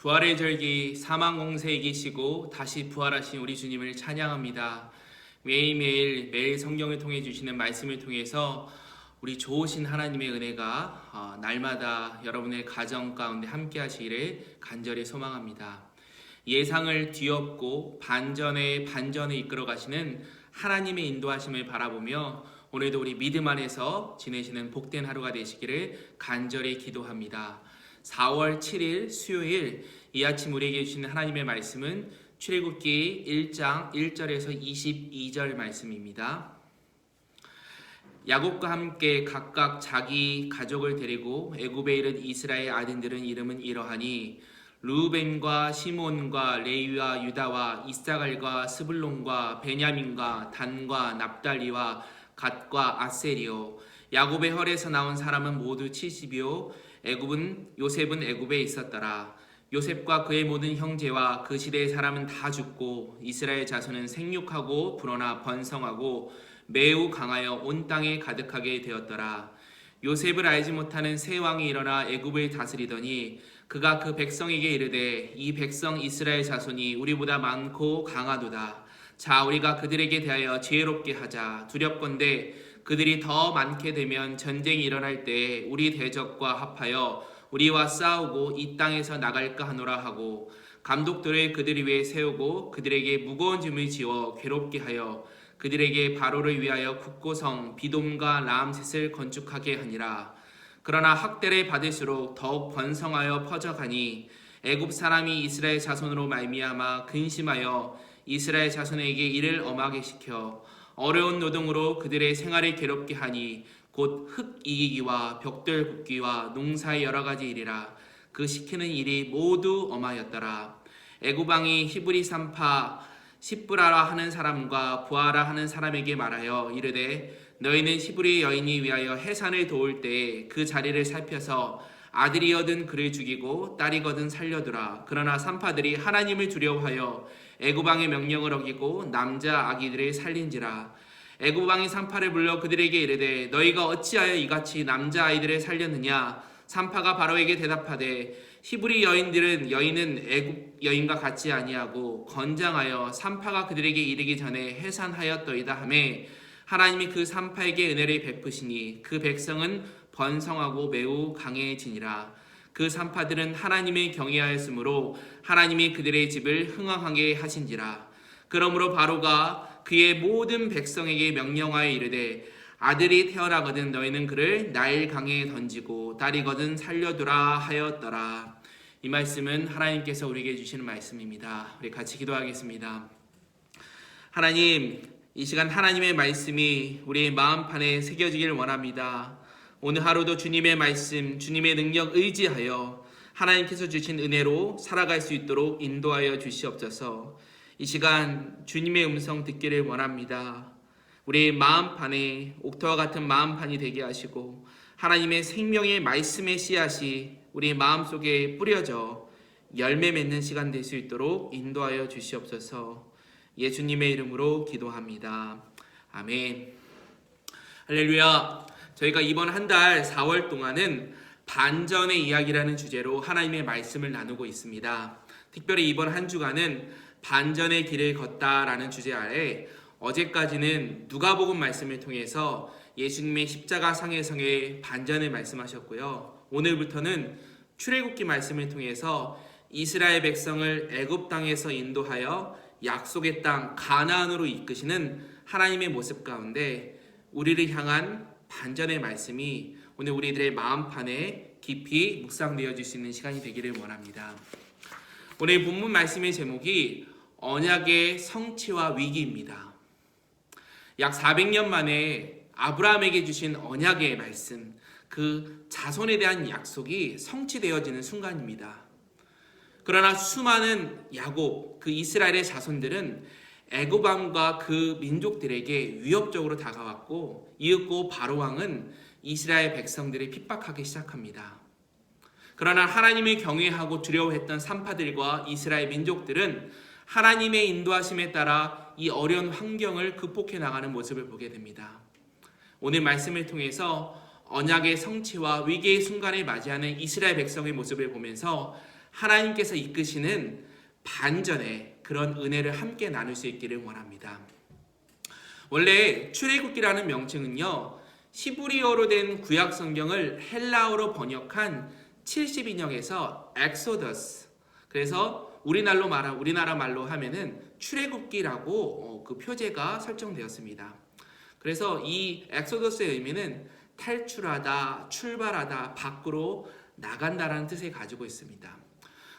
부활의 절기 사망 공세에 이기시고 다시 부활하신 우리 주님을 찬양합니다. 매일 성경을 통해 주시는 말씀을 통해서 우리 좋으신 하나님의 은혜가 날마다 여러분의 가정 가운데 함께 하시기를 간절히 소망합니다. 예상을 뒤엎고 반전에 이끌어 가시는 하나님의 인도하심을 바라보며 오늘도 우리 믿음 안에서 지내시는 복된 하루가 되시기를 간절히 기도합니다. 4월 7일 수요일 이 아침 우리에게 주시는 하나님의 말씀은 출애굽기 1장 1절에서 22절 말씀입니다. 야곱과 함께 각각 자기 가족을 데리고 애굽에 이른 이스라엘 아들들은 이름은 이러하니 르우벤과 시몬과 레위와 유다와 이사갈과 스불론과 베냐민과 단과 납달리와 갓과 아셀이요. 야곱의 혈에서 나온 사람은 모두 70이요. 요셉은 애굽에 있었더라. 요셉과 그의 모든 형제와 그 시대의 사람은 다 죽고 이스라엘 자손은 생육하고 불어나 번성하고 매우 강하여 온 땅에 가득하게 되었더라. 요셉을 알지 못하는 새 왕이 일어나 애굽을 다스리더니 그가 그 백성에게 이르되 이 백성 이스라엘 자손이 우리보다 많고 강하도다. 자, 우리가 그들에게 대하여 지혜롭게 하자. 두렵건대 그들이 더 많게 되면 전쟁이 일어날 때 우리 대적과 합하여 우리와 싸우고 이 땅에서 나갈까 하노라 하고 감독들을 그들 위에 세우고 그들에게 무거운 짐을 지워 괴롭게 하여 그들에게 바로를 위하여 국고성 비돔과 라암셋을 건축하게 하니라. 그러나 학대를 받을수록 더욱 번성하여 퍼져가니 애굽 사람이 이스라엘 자손으로 말미암아 근심하여 이스라엘 자손에게 이를 엄하게 시켜 어려운 노동으로 그들의 생활을 괴롭게 하니 곧 흙 이기기와 벽돌 굽기와 농사의 여러 가지 일이라. 그 시키는 일이 모두 엄하였더라. 애굽 왕이 히브리 산파 십브라라 하는 사람과 부하라 하는 사람에게 말하여 이르되 너희는 히브리 여인이 위하여 해산을 도울 때에 그 자리를 살펴서 아들이거든 그를 죽이고 딸이거든 살려두라. 그러나 산파들이 하나님을 두려워하여 애굽 왕의 명령을 어기고 남자 아기들을 살린지라. 애굽 왕이 산파를 불러 그들에게 이르되 너희가 어찌하여 이같이 남자 아이들을 살렸느냐. 산파가 바로에게 대답하되 히브리 여인은 애굽 여인과 같지 아니하고 건장하여 산파가 그들에게 이르기 전에 해산하였더이다 하매 하나님이 그 산파에게 은혜를 베푸시니 그 백성은 번성하고 매우 강해지니라. 그 산파들은 하나님을 경외하였으므로 하나님이 그들의 집을 흥왕하게 하신지라. 그러므로 바로가 그의 모든 백성에게 명령하여 이르되 아들이 태어나거든 너희는 그를 나일강에 던지고 딸이거든 살려두라 하였더라. 이 말씀은 하나님께서 우리에게 주시는 말씀입니다. 우리 같이 기도하겠습니다. 하나님, 이 시간 하나님의 말씀이 우리의 마음판에 새겨지길 원합니다. 오늘 하루도 주님의 말씀, 주님의 능력 의지하여 하나님께서 주신 은혜로 살아갈 수 있도록 인도하여 주시옵소서. 이 시간 주님의 음성 듣기를 원합니다. 우리의 마음판에 옥토와 같은 마음판이 되게 하시고 하나님의 생명의 말씀의 씨앗이 우리의 마음속에 뿌려져 열매 맺는 시간 될 수 있도록 인도하여 주시옵소서. 예수님의 이름으로 기도합니다. 아멘. 할렐루야. 저희가 이번 한 달 4월 동안은 반전의 이야기라는 주제로 하나님의 말씀을 나누고 있습니다. 특별히 이번 한 주간은 반전의 길을 걷다라는 주제 아래 어제까지는 누가복음 말씀을 통해서 예수님의 십자가 상해성의 반전을 말씀하셨고요. 오늘부터는 출애굽기 말씀을 통해서 이스라엘 백성을 애굽 땅에서 인도하여 약속의 땅 가나안으로 이끄시는 하나님의 모습 가운데 우리를 향한 반전의 말씀이 오늘 우리들의 마음판에 깊이 묵상되어 줄 수 있는 시간이 되기를 원합니다. 오늘 본문 말씀의 제목이 언약의 성취와 위기입니다. 약 400년 만에 아브라함에게 주신 언약의 말씀, 그 자손에 대한 약속이 성취되어지는 순간입니다. 그러나 수많은 야곱, 그 이스라엘의 자손들은 애굽 왕과 그 민족들에게 위협적으로 다가왔고 이윽고 바로 왕은 이스라엘 백성들을 핍박하기 시작합니다. 그러나 하나님을 경외하고 두려워했던 산파들과 이스라엘 민족들은 하나님의 인도하심에 따라 이 어려운 환경을 극복해 나가는 모습을 보게 됩니다. 오늘 말씀을 통해서 언약의 성취와 위기의 순간을 맞이하는 이스라엘 백성의 모습을 보면서 하나님께서 이끄시는 반전의 그런 은혜를 함께 나눌 수 있기를 원합니다. 원래 출애굽기라는 명칭은요, 히브리어로 된 구약 성경을 헬라어로 번역한 70인역에서 엑소더스, 그래서 우리나라 말로 하면은 출애굽기라고 그 표제가 설정되었습니다. 그래서 이 엑소더스의 의미는 탈출하다, 출발하다, 밖으로 나간다라는 뜻을 가지고 있습니다.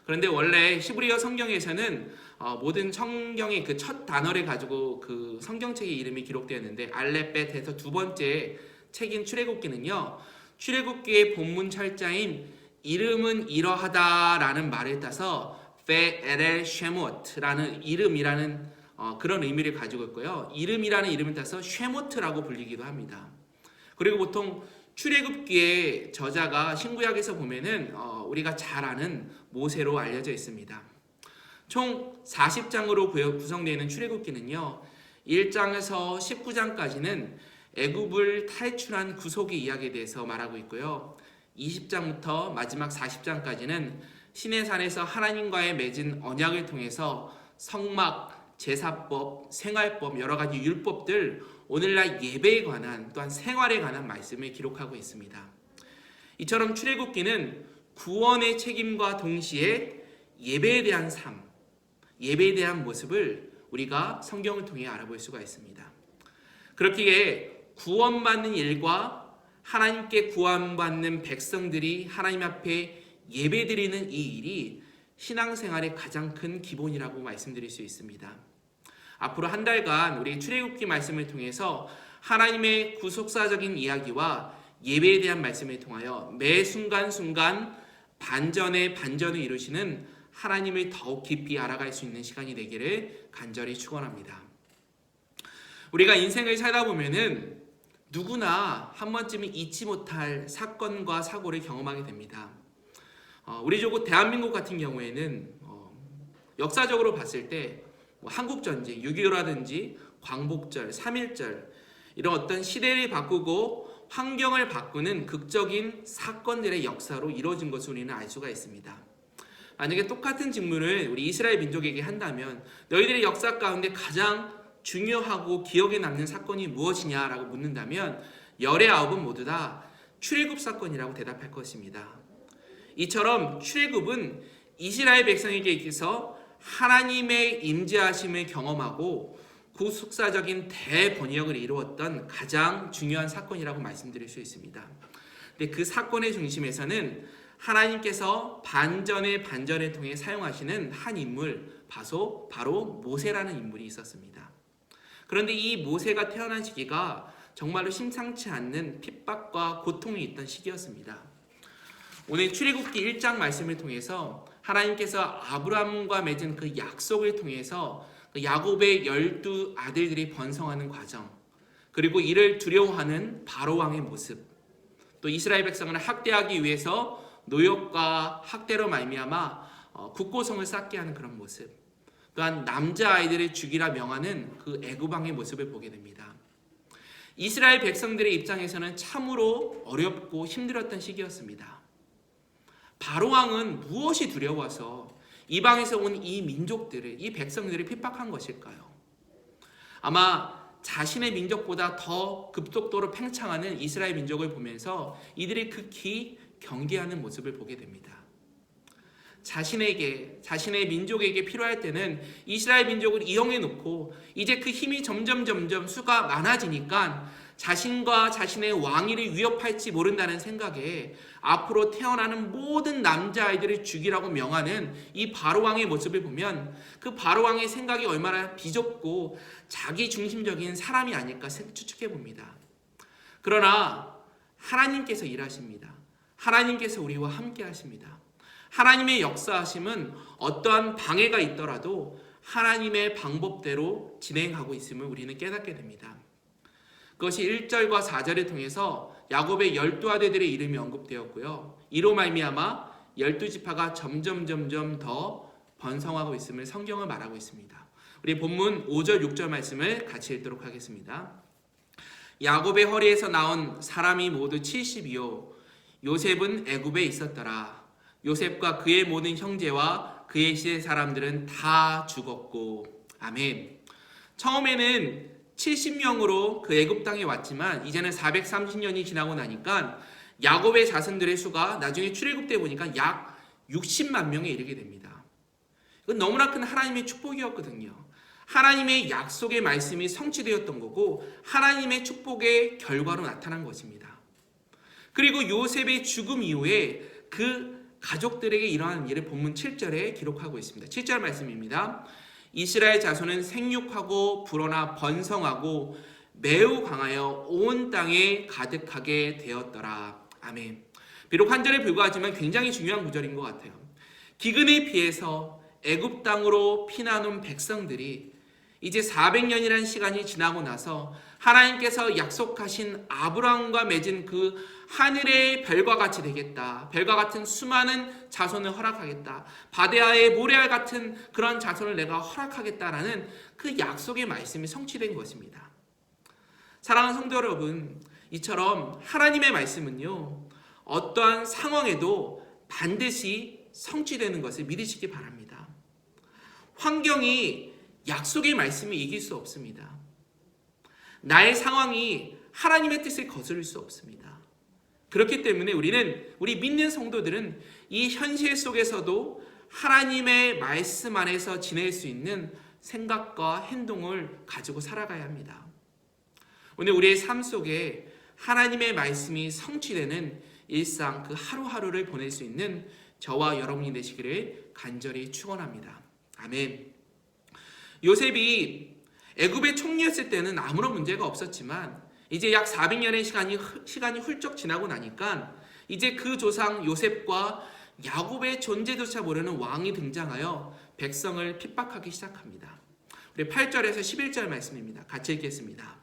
그런데 원래 히브리어 성경에서는 모든 성경의 그 첫 단어를 가지고 그 성경책의 이름이 기록되었는데, 알렙벳에서 두 번째 책인 출애굽기는요, 출애굽기의 본문 철자인 이름은 이러하다라는 말을 따서 페에렐 쉐모트라는 이름이라는 그런 의미를 가지고 있고요. 이름이라는 이름을 따서 쉐모트라고 불리기도 합니다. 그리고 보통 출애굽기의 저자가 신구약에서 보면은 우리가 잘 아는 모세로 알려져 있습니다. 총 40장으로 구성되어 있는 출애굽기는요, 1장에서 19장까지는 애굽을 탈출한 구속의 이야기에 대해서 말하고 있고요, 20장부터 마지막 40장까지는 시내산에서 하나님과의 맺은 언약을 통해서 성막, 제사법, 생활법, 여러 가지 율법들, 오늘날 예배에 관한 또한 생활에 관한 말씀을 기록하고 있습니다. 이처럼 출애굽기는 구원의 책임과 동시에 예배에 대한 삶, 예배에 대한 모습을 우리가 성경을 통해 알아볼 수가 있습니다. 그렇기에 구원받는 일과 하나님께 구원받는 백성들이 하나님 앞에 예배드리는 이 일이 신앙생활의 가장 큰 기본이라고 말씀드릴 수 있습니다. 앞으로 한 달간 우리 출애굽기 말씀을 통해서 하나님의 구속사적인 이야기와 예배에 대한 말씀을 통하여 매 순간순간 반전의 반전을 이루시는 하나님을 더욱 깊이 알아갈 수 있는 시간이 되기를 간절히 축원합니다. 우리가 인생을 살다 보면은 누구나 한 번쯤은 잊지 못할 사건과 사고를 경험하게 됩니다. 우리 조국 대한민국 같은 경우에는 역사적으로 봤을 때 한국전쟁, 6.25라든지 광복절, 3.1절 이런 어떤 시대를 바꾸고 환경을 바꾸는 극적인 사건들의 역사로 이루어진 것을 우리는 알 수가 있습니다. 만약에 똑같은 질문을 우리 이스라엘 민족에게 한다면 너희들의 역사 가운데 가장 중요하고 기억에 남는 사건이 무엇이냐라고 묻는다면 열의 9은 모두 다 출애굽 사건이라고 대답할 것입니다. 이처럼 출애굽은 이스라엘 백성에게 있어서 하나님의 임재하심을 경험하고 구속사적인 대번역을 이루었던 가장 중요한 사건이라고 말씀드릴 수 있습니다. 근데 그 사건의 중심에서는 하나님께서 반전을 통해 사용하시는 한 인물, 바로 모세라는 인물이 있었습니다. 그런데 이 모세가 태어난 시기가 정말로 심상치 않는 핍박과 고통이 있던 시기였습니다. 오늘 출애굽기 1장 말씀을 통해서 하나님께서 아브라함과 맺은 그 약속을 통해서 그 야곱의 12 아들들이 번성하는 과정, 그리고 이를 두려워하는 바로 왕의 모습, 또 이스라엘 백성을 학대하기 위해서 노역과 학대로 말미암아 국고성을 쌓게 하는 그런 모습, 또한 남자아이들을 죽이라 명하는 그 애굽 왕의 모습을 보게 됩니다. 이스라엘 백성들의 입장에서는 참으로 어렵고 힘들었던 시기였습니다. 바로 왕은 무엇이 두려워서 이방에서 온 이 민족들을, 이 백성들을 핍박한 것일까요? 아마 자신의 민족보다 더 급속도로 팽창하는 이스라엘 민족을 보면서 이들이 극히 경계하는 모습을 보게 됩니다. 자신의 민족에게 필요할 때는 이스라엘 민족을 이용해 놓고 이제 그 힘이 점점 수가 많아지니까 자신과 자신의 왕위를 위협할지 모른다는 생각에 앞으로 태어나는 모든 남자아이들을 죽이라고 명하는 이 바로왕의 모습을 보면 그 바로왕의 생각이 얼마나 비좁고 자기 중심적인 사람이 아닐까 추측해 봅니다. 그러나 하나님께서 일하십니다. 하나님께서 우리와 함께 하십니다. 하나님의 역사하심은 어떠한 방해가 있더라도 하나님의 방법대로 진행하고 있음을 우리는 깨닫게 됩니다. 그것이 1절과 4절을 통해서 야곱의 12아들들의 이름이 언급되었고요. 이로 말미암아 12지파가 점점 더 번성하고 있음을 성경은 말하고 있습니다. 우리 본문 5절 6절 말씀을 같이 읽도록 하겠습니다. 야곱의 허리에서 나온 사람이 모두 70이요 요셉은 애굽에 있었더라. 요셉과 그의 모든 형제와 그의 시대 사람들은 다 죽었고. 아멘. 처음에는 70명으로 그 애굽 땅에 왔지만 이제는 430년이 지나고 나니까 야곱의 자손들의 수가 나중에 출애굽 때 보니까 약 60만 명에 이르게 됩니다. 이건 너무나 큰 하나님의 축복이었거든요. 하나님의 약속의 말씀이 성취되었던 거고 하나님의 축복의 결과로 나타난 것입니다. 그리고 요셉의 죽음 이후에 그 가족들에게 일어난 일을 본문 7절에 기록하고 있습니다. 7절 말씀입니다. 이스라엘 자손은 생육하고 불어나 번성하고 매우 강하여 온 땅에 가득하게 되었더라. 아멘. 비록 한 절에 불과하지만 굉장히 중요한 구절인 것 같아요. 기근에 비해서 애굽 땅으로 피난온 백성들이 이제 400년이라는 시간이 지나고 나서 하나님께서 약속하신 아브라함과 맺은 그 하늘의 별과 같이 되겠다. 별과 같은 수많은 자손을 허락하겠다. 바데아의 모래알 같은 그런 자손을 내가 허락하겠다라는 그 약속의 말씀이 성취된 것입니다. 사랑하는 성도 여러분, 이처럼 하나님의 말씀은요, 어떠한 상황에도 반드시 성취되는 것을 믿으시기 바랍니다. 환경이 약속의 말씀을 이길 수 없습니다. 나의 상황이 하나님의 뜻을 거스를 수 없습니다. 그렇기 때문에 우리 믿는 성도들은 이 현실 속에서도 하나님의 말씀 안에서 지낼 수 있는 생각과 행동을 가지고 살아가야 합니다. 오늘 우리의 삶 속에 하나님의 말씀이 성취되는 일상 그 하루하루를 보낼 수 있는 저와 여러분이 되시기를 간절히 축원합니다. 아멘. 요셉이 애굽의 총리였을 때는 아무런 문제가 없었지만 이제 약 400년의 시간이 훌쩍 지나고 나니까 이제 그 조상 요셉과 야곱의 존재조차 모르는 왕이 등장하여 백성을 핍박하기 시작합니다. 우리 8절에서 11절 말씀입니다. 같이 읽겠습니다.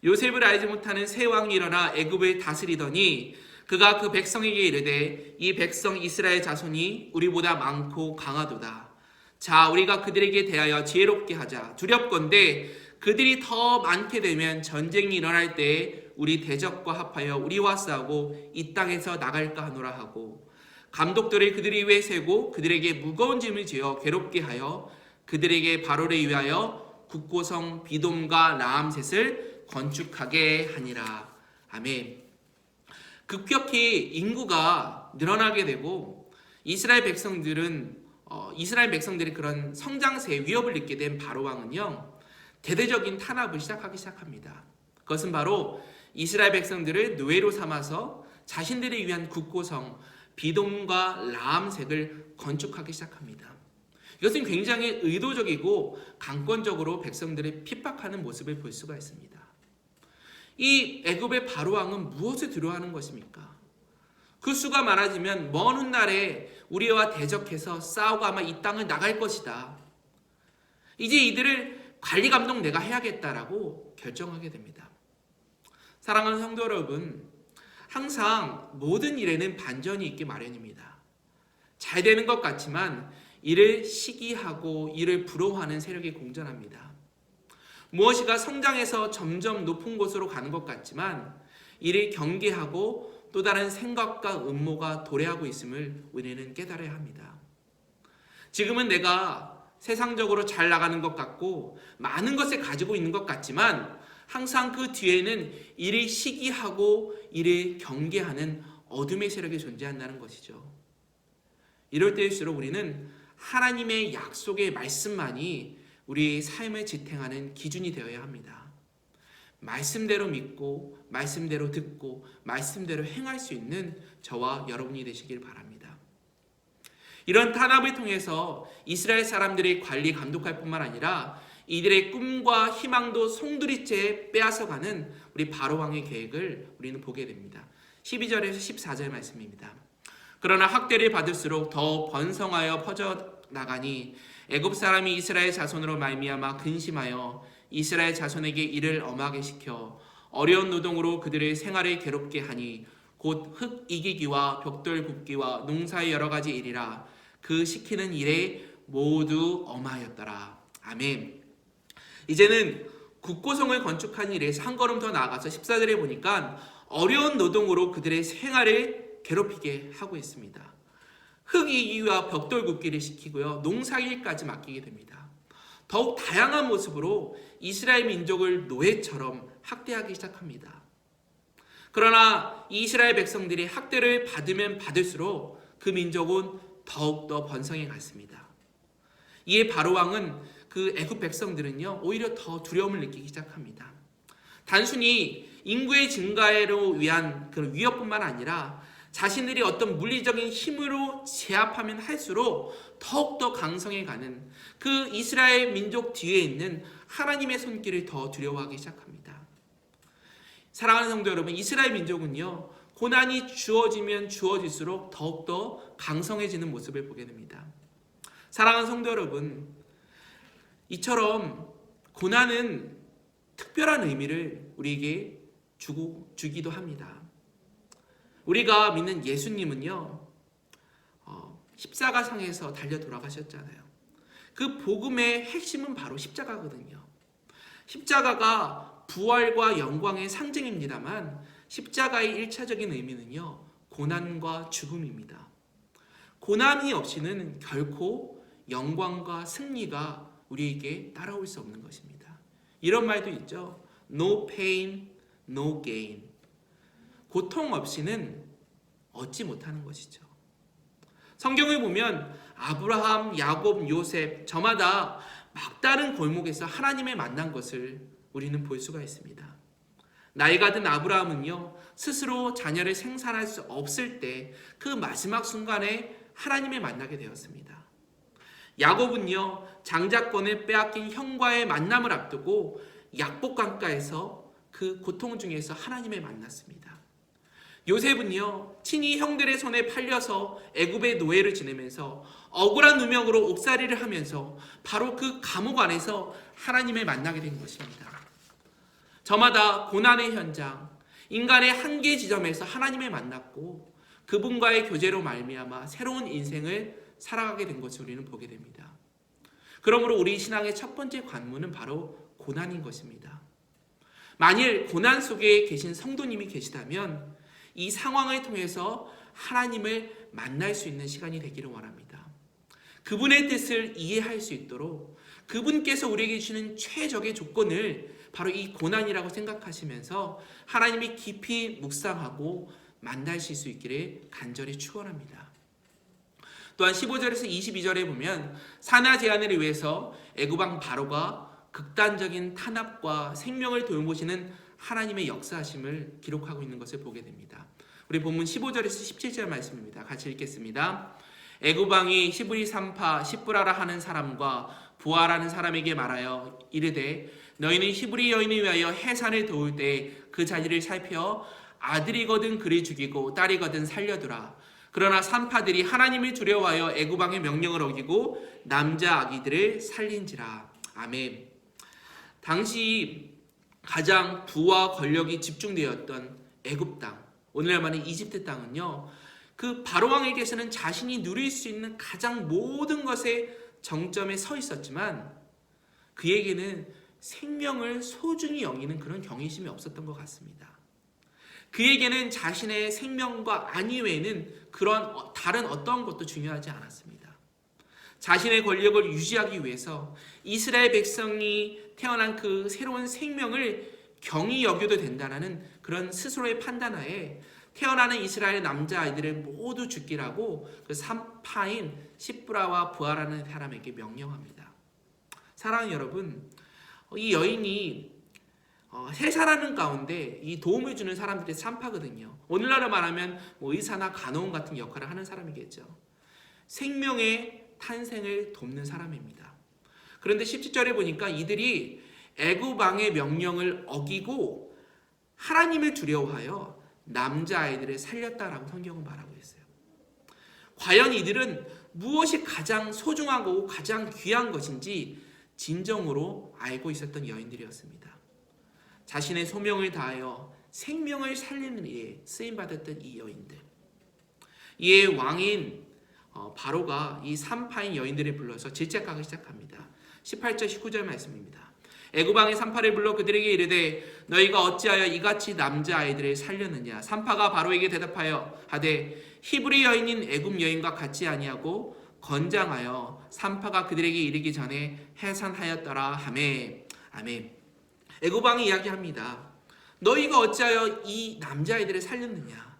요셉을 알지 못하는 새 왕이 일어나 애굽을 다스리더니 그가 그 백성에게 이르되 이 백성 이스라엘 자손이 우리보다 많고 강하도다. 자, 우리가 그들에게 대하여 지혜롭게 하자. 두렵건대 그들이 더 많게 되면 전쟁이 일어날 때에 우리 대적과 합하여 우리와 싸우고 이 땅에서 나갈까 하노라 하고 감독들을 그들이 위에 세고 그들에게 무거운 짐을 지어 괴롭게 하여 그들에게 바로를 위하여 국고성 비돔과 라암셋을 건축하게 하니라. 아멘. 급격히 인구가 늘어나게 되고 이스라엘 백성들이 그런 성장세의 위협을 느끼게 된 바로 왕은요, 대대적인 탄압을 시작하기 시작합니다. 그것은 바로 이스라엘 백성들을 노예로 삼아서 자신들을 위한 국고성 비돔과 라암색을 건축하기 시작합니다. 이것은 굉장히 의도적이고 강권적으로 백성들을 핍박하는 모습을 볼 수가 있습니다. 이 애굽의 바로 왕은 무엇을 두려워하는 것입니까? 그 수가 많아지면 먼 훗날에 우리와 대적해서 싸우고 아마 이 땅을 나갈 것이다. 이제 이들을 관리 감독 내가 해야겠다라고 결정하게 됩니다. 사랑하는 성도 여러분, 항상 모든 일에는 반전이 있기 마련입니다. 잘 되는 것 같지만 이를 시기하고 이를 부러워하는 세력이 공존합니다. 무엇이가 성장해서 점점 높은 곳으로 가는 것 같지만 이를 경계하고 또 다른 생각과 음모가 도래하고 있음을 우리는 깨달아야 합니다. 지금은 내가 세상적으로 잘 나가는 것 같고 많은 것을 가지고 있는 것 같지만 항상 그 뒤에는 이를 시기하고 이를 경계하는 어둠의 세력이 존재한다는 것이죠. 이럴 때일수록 우리는 하나님의 약속의 말씀만이 우리 삶을 지탱하는 기준이 되어야 합니다. 말씀대로 믿고 말씀대로 듣고 말씀대로 행할 수 있는 저와 여러분이 되시길 바랍니다. 이런 탄압을 통해서 이스라엘 사람들이 관리 감독할 뿐만 아니라 이들의 꿈과 희망도 송두리째 빼앗아가는 우리 바로왕의 계획을 우리는 보게 됩니다. 12절에서 14절 말씀입니다. 그러나 학대를 받을수록 더 번성하여 퍼져나가니 애굽 사람이 이스라엘 자손으로 말미암아 근심하여 이스라엘 자손에게 일을 엄하게 시켜 어려운 노동으로 그들의 생활을 괴롭게 하니 곧 흙 이기기와 벽돌 굽기와 농사의 여러 가지 일이라 그 시키는 일에 모두 엄하였더라. 아멘. 이제는 국고성을 건축한 일에서 한 걸음 더 나아가서 14절에 보니까 어려운 노동으로 그들의 생활을 괴롭히게 하고 있습니다. 흙이기와 벽돌 굽기를 시키고요. 농사일까지 맡기게 됩니다. 더욱 다양한 모습으로 이스라엘 민족을 노예처럼 학대하기 시작합니다. 그러나 이스라엘 백성들이 학대를 받으면 받을수록 그 민족은 더욱더 번성해 갔습니다. 이에 바로 왕은 그 애굽 백성들은요, 오히려 더 두려움을 느끼기 시작합니다. 단순히 인구의 증가로 위한 그런 위협뿐만 아니라 자신들이 어떤 물리적인 힘으로 제압하면 할수록 더욱더 강성해가는 그 이스라엘 민족 뒤에 있는 하나님의 손길을 더 두려워하기 시작합니다. 사랑하는 성도 여러분, 이스라엘 민족은요, 고난이 주어지면 주어질수록 더욱더 강성해지는 모습을 보게 됩니다. 사랑하는 성도 여러분, 이처럼 고난은 특별한 의미를 우리에게 주기도 합니다. 우리가 믿는 예수님은요, 십자가상에서 달려 돌아가셨잖아요. 그 복음의 핵심은 바로 십자가거든요. 십자가가 부활과 영광의 상징입니다만 십자가의 1차적인 의미는요, 고난과 죽음입니다. 고난이 없이는 결코 영광과 승리가 우리에게 따라올 수 없는 것입니다. 이런 말도 있죠. No pain, no gain. 고통 없이는 얻지 못하는 것이죠. 성경을 보면 아브라함, 야곱, 요셉 저마다 막다른 골목에서 하나님을 만난 것을 우리는 볼 수가 있습니다. 나이가 든 아브라함은요, 스스로 자녀를 생산할 수 없을 때 그 마지막 순간에 하나님을 만나게 되었습니다. 야곱은요, 장자권을 빼앗긴 형과의 만남을 앞두고 약복강가에서 그 고통 중에서 하나님을 만났습니다. 요셉은요, 친히 형들의 손에 팔려서 애굽의 노예를 지내면서 억울한 누명으로 옥살이를 하면서 바로 그 감옥 안에서 하나님을 만나게 된 것입니다. 저마다 고난의 현장, 인간의 한계 지점에서 하나님을 만났고 그분과의 교제로 말미암아 새로운 인생을 살아가게 된 것을 우리는 보게 됩니다. 그러므로 우리 신앙의 첫 번째 관문은 바로 고난인 것입니다. 만일 고난 속에 계신 성도님이 계시다면 이 상황을 통해서 하나님을 만날 수 있는 시간이 되기를 원합니다. 그분의 뜻을 이해할 수 있도록 그분께서 우리에게 주시는 최적의 조건을 바로 이 고난이라고 생각하시면서 하나님이 깊이 묵상하고 만나실 수 있기를 간절히 축원합니다. 또한 15절에서 22절에 보면 산하 제한을 위해서 애굽 왕 바로가 극단적인 탄압과 생명을 돌보시는 하나님의 역사하심을 기록하고 있는 것을 보게 됩니다. 우리 본문 15절에서 17절 말씀입니다. 같이 읽겠습니다. 애굽 왕이 시브리 산파 시브라라 하는 사람과 부하라는 사람에게 말하여 이르되 너희는 히브리 여인을 위하여 해산을 도울 때 그 자리를 살펴 아들이거든 그를 죽이고 딸이거든 살려두라. 그러나 산파들이 하나님을 두려워하여 애굽 왕의 명령을 어기고 남자 아기들을 살린지라. 아멘. 당시 가장 부와 권력이 집중되었던 애굽 땅, 오늘날 말하는 이집트 땅은요, 그 바로 왕에게서는 자신이 누릴 수 있는 가장 모든 것의 정점에 서 있었지만 그에게는 생명을 소중히 여기는 그런 경외심이 없었던 것 같습니다. 그에게는 자신의 생명과 안위 외에는 그런 다른 어떤 것도 중요하지 않았습니다. 자신의 권력을 유지하기 위해서 이스라엘 백성이 태어난 그 새로운 생명을 경히 여겨도 된다는 그런 스스로의 판단하에 태어나는 이스라엘 남자아이들을 모두 죽이라고 그 산파인 시브라와 부하라는 사람에게 명령합니다. 사랑하는 여러분, 이 여인이 해산하는 가운데 이 도움을 주는 사람들이 산파거든요. 오늘날로 말하면 의사나 간호원 같은 역할을 하는 사람이겠죠. 생명의 탄생을 돕는 사람입니다. 그런데 17절에 보니까 이들이 애굽 왕의 명령을 어기고 하나님을 두려워하여 남자아이들을 살렸다라고 성경은 말하고 있어요. 과연 이들은 무엇이 가장 소중하고 가장 귀한 것인지 진정으로 알고 있었던 여인들이었습니다. 자신의 소명을 다하여 생명을 살리는 일에 쓰임받았던 이 여인들. 이에 왕인 바로가 이 산파인 여인들을 불러서 질책하기 시작합니다. 18절 19절 말씀입니다. 애굽왕이 산파를 불러 그들에게 이르되 너희가 어찌하여 이같이 남자아이들을 살렸느냐. 산파가 바로에게 대답하여 하되 히브리 여인인 애굽 여인과 같지 아니하고 건장하여 산파가 그들에게 이르기 전에 해산하였더라 하매. 아멘. 애굽왕이 이야기합니다. 너희가 어찌하여 이 남자아이들을 살렸느냐.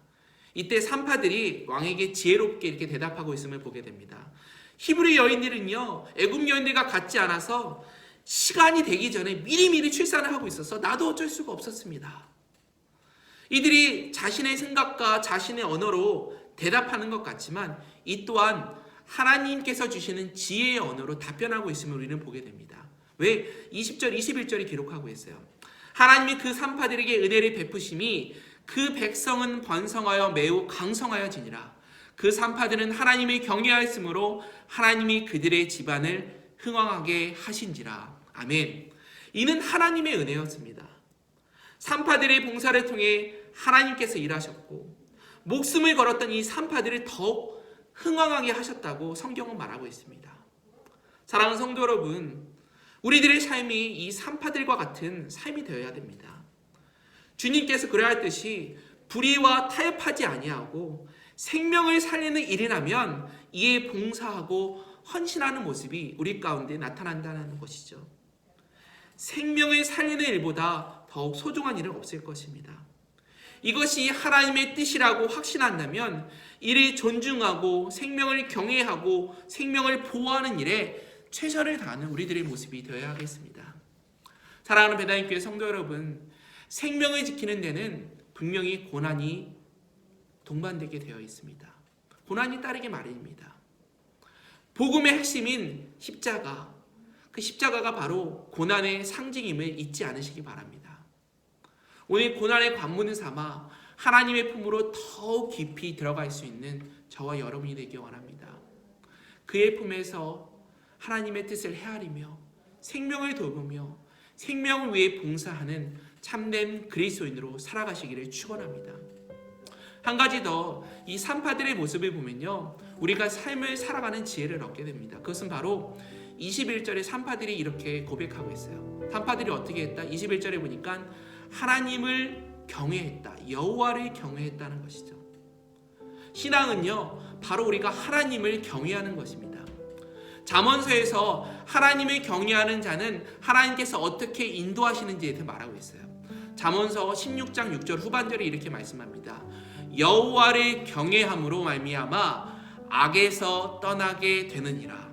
이때 산파들이 왕에게 지혜롭게 이렇게 대답하고 있음을 보게 됩니다. 히브리 여인들은요, 애굽 여인들과 같지 않아서 시간이 되기 전에 미리미리 출산을 하고 있어서 나도 어쩔 수가 없었습니다. 이들이 자신의 생각과 자신의 언어로 대답하는 것 같지만 이 또한 하나님께서 주시는 지혜의 언어로 답변하고 있음을 우리는 보게 됩니다. 왜? 20절, 21절이 기록하고 있어요. 하나님이 그 산파들에게 은혜를 베푸심이 그 백성은 번성하여 매우 강성하여지니라. 그 산파들은 하나님을 경외하였으므로 하나님이 그들의 집안을 흥왕하게 하신지라. 아멘. 이는 하나님의 은혜였습니다. 산파들의 봉사를 통해 하나님께서 일하셨고 목숨을 걸었던 이 산파들을 더욱 흥왕하게 하셨다고 성경은 말하고 있습니다. 사랑하는 성도 여러분, 우리들의 삶이 이 산파들과 같은 삶이 되어야 됩니다. 주님께서 그러하듯이 불의와 타협하지 아니하고 생명을 살리는 일이라면 이에 봉사하고 헌신하는 모습이 우리 가운데 나타난다는 것이죠. 생명을 살리는 일보다 더욱 소중한 일은 없을 것입니다. 이것이 하나님의 뜻이라고 확신한다면 이를 존중하고 생명을 경외하고 생명을 보호하는 일에 최선을 다하는 우리들의 모습이 되어야 하겠습니다. 사랑하는 배단임교회 성도 여러분, 생명을 지키는 데는 분명히 고난이 동반되게 되어 있습니다. 고난이 따르게 마련입니다. 복음의 핵심인 십자가, 그 십자가가 바로 고난의 상징임을 잊지 않으시기 바랍니다. 오늘 고난의 관문을 삼아 하나님의 품으로 더욱 깊이 들어갈 수 있는 저와 여러분이 되기 원합니다. 그의 품에서 하나님의 뜻을 헤아리며 생명을 돌보며 생명을 위해 봉사하는 참된 그리스도인으로 살아가시기를 축원합니다. 한 가지 더, 이 산파들의 모습을 보면요, 우리가 삶을 살아가는 지혜를 얻게 됩니다. 그것은 바로 21절에 산파들이 이렇게 고백하고 있어요. 산파들이 어떻게 했다? 21절에 보니까 하나님을 경외했다, 여호와를 경외했다는 것이죠. 신앙은요, 바로 우리가 하나님을 경외하는 것입니다. 잠언서에서 하나님을 경외하는 자는 하나님께서 어떻게 인도하시는지에 대해 말하고 있어요. 잠언서 16장 6절 후반절에 이렇게 말씀합니다. 여호와를 경외함으로 말미암아 악에서 떠나게 되느니라.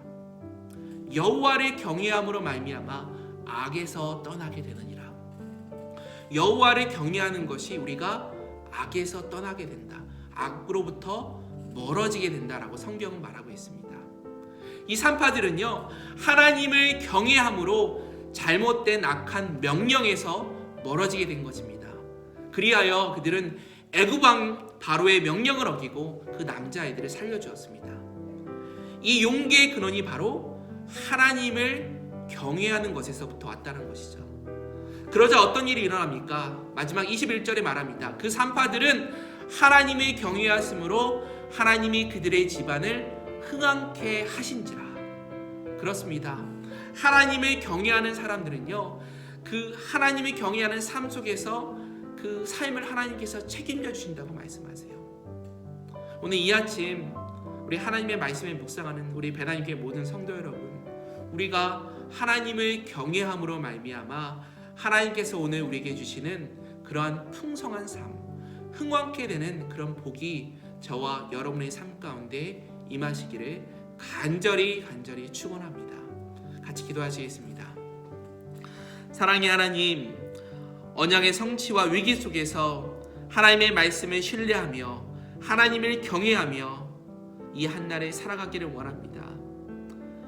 여호와를 경외함으로 말미암아 악에서 떠나게 되느니라. 여호와를 경외하는 것이 우리가 악에서 떠나게 된다, 악으로부터 멀어지게 된다라고 성경은 말하고 있습니다. 이 산파들은요, 하나님을 경외함으로 잘못된 악한 명령에서 멀어지게 된 것입니다. 그리하여 그들은 애굽 왕 바로의 명령을 어기고 그 남자아이들을 살려주었습니다. 이 용기의 근원이 바로 하나님을 경외하는 것에서부터 왔다는 것이죠. 그러자 어떤 일이 일어납니까? 마지막 21절에 말합니다. 그 산파들은 하나님을 경외하였으므로 하나님이 그들의 집안을 흥왕케 하신지라. 그렇습니다. 하나님을 경외하는 사람들은요, 그 하나님을 경외하는 삶 속에서 그 삶을 하나님께서 책임져 주신다고 말씀하세요. 오늘 이 아침 우리 하나님의 말씀을 묵상하는 우리 배단님께 모든 성도 여러분, 우리가 하나님을 경외함으로 말미암아 하나님께서 오늘 우리에게 주시는 그러한 풍성한 삶, 흥왕케 되는 그런 복이 저와 여러분의 삶 가운데 임하시기를 간절히 축원합니다. 같이 기도하시겠습니다. 사랑의 하나님, 언약의 성취와 위기 속에서 하나님의 말씀을 신뢰하며 하나님을 경외하며 이 한날을 살아가기를 원합니다.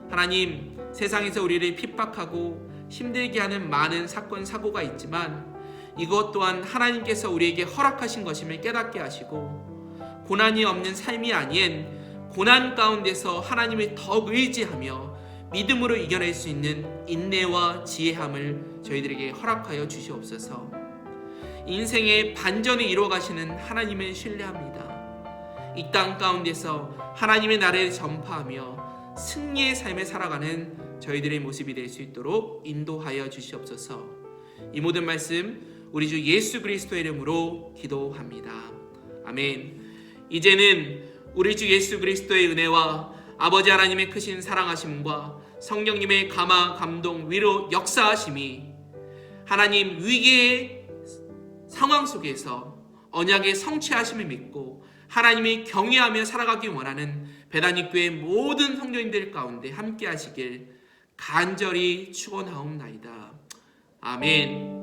하나님, 세상에서 우리를 핍박하고 힘들게 하는 많은 사건 사고가 있지만 이것 또한 하나님께서 우리에게 허락하신 것임을 깨닫게 하시고, 고난이 없는 삶이 아닌 고난 가운데서 하나님을 더욱 의지하며 믿음으로 이겨낼 수 있는 인내와 지혜함을 저희들에게 허락하여 주시옵소서. 인생의 반전을 이루어가시는 하나님을 신뢰합니다. 이 땅 가운데서 하나님의 나라를 전파하며 승리의 삶을 살아가는 저희들의 모습이 될 수 있도록 인도하여 주시옵소서. 이 모든 말씀 우리 주 예수 그리스도의 이름으로 기도합니다. 아멘. 이제는 우리 주 예수 그리스도의 은혜와 아버지 하나님의 크신 사랑하심과 성령님의 감화, 감동, 위로, 역사하심이 하나님 위기의 상황 속에서 언약의 성취하심을 믿고 하나님이 경외하며 살아가기 원하는 베다니교회 모든 성도님들 가운데 함께 하시길 간절히 축원하옵나이다. 아멘.